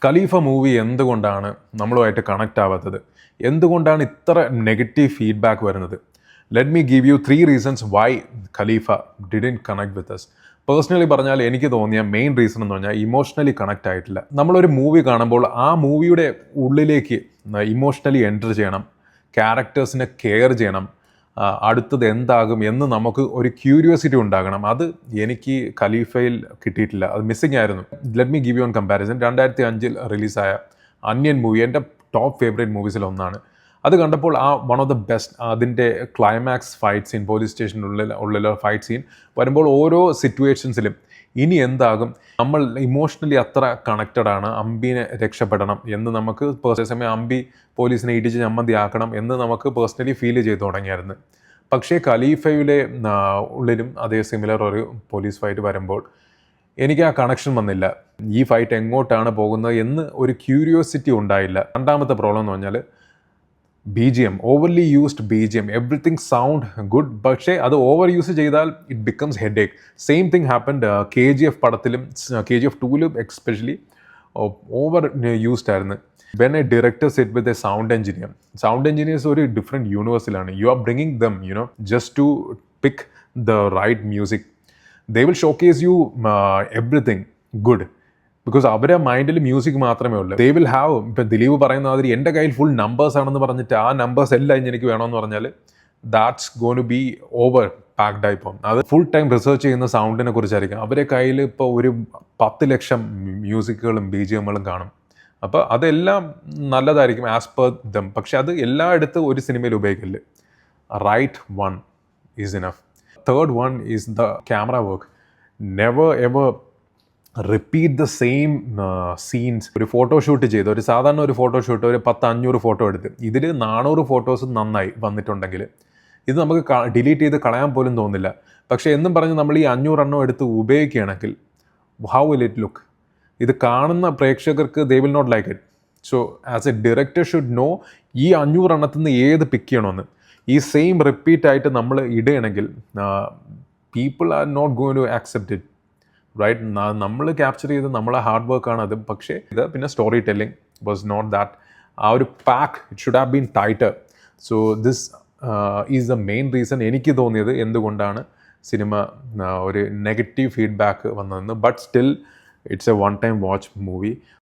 ഖലീഫ movie എന്തുകൊണ്ടാണ് നമ്മളുമായിട്ട് connect ആവാത്തത്? എന്തുകൊണ്ടാണ് ഇത്ര നെഗറ്റീവ് ഫീഡ്ബാക്ക് വരുന്നത്? Let me give you 3 reasons why Khalifa didn't connect with us. Personally പറഞ്ഞാൽ എനിക്ക് തോന്നിയ മെയിൻ റീസൺ എന്ന് പറഞ്ഞാൽ ഇമോഷണലി കണക്റ്റ് ആയിട്ടില്ല. നമ്മളൊരു മൂവി കാണുമ്പോൾ ആ മൂവിയുടെ ഉള്ളിലേക്ക് ഇമോഷണലി എൻ്റർ ചെയ്യണം, ക്യാരക്ടേഴ്സിനെ കെയർ ചെയ്യണം, അടുത്തത് എന്താകും എന്ന് നമുക്ക് ഒരു ക്യൂരിയോസിറ്റി ഉണ്ടാകണം. അത് എനിക്ക് ഖലീഫയിൽ കിട്ടിയിട്ടില്ല, അത് മിസ്സിംഗ് ആയിരുന്നു. Let me give you on comparison. 2005 റിലീസായ അന്യൻ മൂവി എൻ്റെ ടോപ്പ് ഫേവറേറ്റ് മൂവീസിൽ ഒന്നാണ്. അത് കണ്ടപ്പോൾ ആ വൺ ഓഫ് ദ ബെസ്റ്റ്, അതിൻ്റെ ക്ലൈമാക്സ് ഫൈറ്റ് സീൻ, പോലീസ് സ്റ്റേഷനുള്ളിലെ ഫൈറ്റ് സീൻ വരുമ്പോൾ ഓരോ സിറ്റുവേഷൻസിലും ഇനി എന്താകും, നമ്മൾ ഇമോഷണലി അത്ര കണക്റ്റഡ് ആണ്, അമ്പിനെ രക്ഷപ്പെടണം എന്ന് നമുക്ക് സമയം അമ്പി പോലീസിനെ ഇടിച്ച് ചമ്മന്തിയാക്കണം എന്ന് നമുക്ക് പേഴ്സണലി ഫീൽ ചെയ്തു തുടങ്ങിയായിരുന്നു. പക്ഷേ ഖലീഫയുടെ ഉള്ളിലും അതേ സിമിലർ ഒരു പോലീസ് ഫൈറ്റ് വരുമ്പോൾ എനിക്ക് ആ കണക്ഷൻ വന്നില്ല. ഈ ഫൈറ്റ് എങ്ങോട്ടാണ് പോകുന്നത് എന്ന് ഒരു ക്യൂരിയോസിറ്റി ഉണ്ടായില്ല. രണ്ടാമത്തെ പ്രോബ്ലം എന്ന് പറഞ്ഞാൽ BGM, overly used BGM, everything sound good, പക്ഷേ അത് ഓവർ യൂസ് ചെയ്താൽ it becomes headache. Same thing happened KGF പടത്തിലും, KGF 2ലും എക്സ്പെഷ്യലി ഓവർ യൂസ്ഡ് ആയിരുന്നു. When a director set with a sound engineers ഒരു ഡിഫറെൻറ്റ് യൂണിവേഴ്സിലാണ്. You are bringing them just to pick the right music. They will showcase you everything good, because അവരെ മൈൻഡിൽ music മാത്രമേ ഉള്ളൂ. They will have, ഇപ്പം ദിലീപ് പറയുന്ന മാതിരി എൻ്റെ കയ്യിൽ ഫുൾ നമ്പേഴ്സ് ആണെന്ന് പറഞ്ഞിട്ട് ആ നമ്പേഴ്സ് എല്ലാം എനിക്ക് വേണമെന്ന് പറഞ്ഞാൽ that's gonna be over packed ആയി പോകും. അത് ഫുൾ ടൈം റിസർച്ച് ചെയ്യുന്ന സൗണ്ടിനെ കുറിച്ചായിരിക്കും. അവരെ കയ്യിൽ ഇപ്പോൾ ഒരു 10 ലക്ഷം മ്യൂസിക്കുകളും BGMകളും കാണും. അപ്പോൾ അതെല്ലാം നല്ലതായിരിക്കും ആസ് പെർ ദം, പക്ഷെ അത് എല്ലായിടത്തും ഒരു സിനിമയിൽ ഉപയോഗിക്കില്ല. Right one is enough. Third one is the camera work. Never ever repeat the same scenes. ഒരു ഫോട്ടോഷൂട്ട് ചെയ്ത്, ഒരു സാധാരണ ഒരു ഫോട്ടോഷൂട്ട് ഒരു 10-500 ഫോട്ടോ എടുത്ത് ഇതിൽ 400 ഫോട്ടോസ് നന്നായി വന്നിട്ടുണ്ടെങ്കിൽ ഇത് നമുക്ക് ഡിലീറ്റ് ചെയ്ത് കളയാൻ പോലും തോന്നില്ല. പക്ഷേ എന്നും പറഞ്ഞ് നമ്മൾ ഈ 500 എണ്ണം എടുത്ത് ഉപയോഗിക്കുകയാണെങ്കിൽ ഹൗ വിൽ ഇറ്റ് ലുക്ക്? ഇത് കാണുന്ന പ്രേക്ഷകർക്ക് they will not like it. So as a director should know ഈ 500 എണ്ണത്തിൽ നിന്ന് ഏത് പിക്ക് ചെയ്യണമെന്ന്. ഈ സെയിം റിപ്പീറ്റ് ആയിട്ട് നമ്മൾ ഇടുകയാണെങ്കിൽ people are not going to accept it. Right, നമ്മൾ ക്യാപ്ചർ ചെയ്ത് നമ്മളെ ഹാർഡ് വർക്കാണ് അത്. പക്ഷേ ഇത് പിന്നെ story telling was not that. ആ ഒരു pack it should have been tighter. So this is the main reason എനിക്ക് തോന്നിയത് എന്തുകൊണ്ടാണ് സിനിമ ഒരു നെഗറ്റീവ് ഫീഡ്ബാക്ക് വന്നതെന്ന്. But still it's a one time watch movie.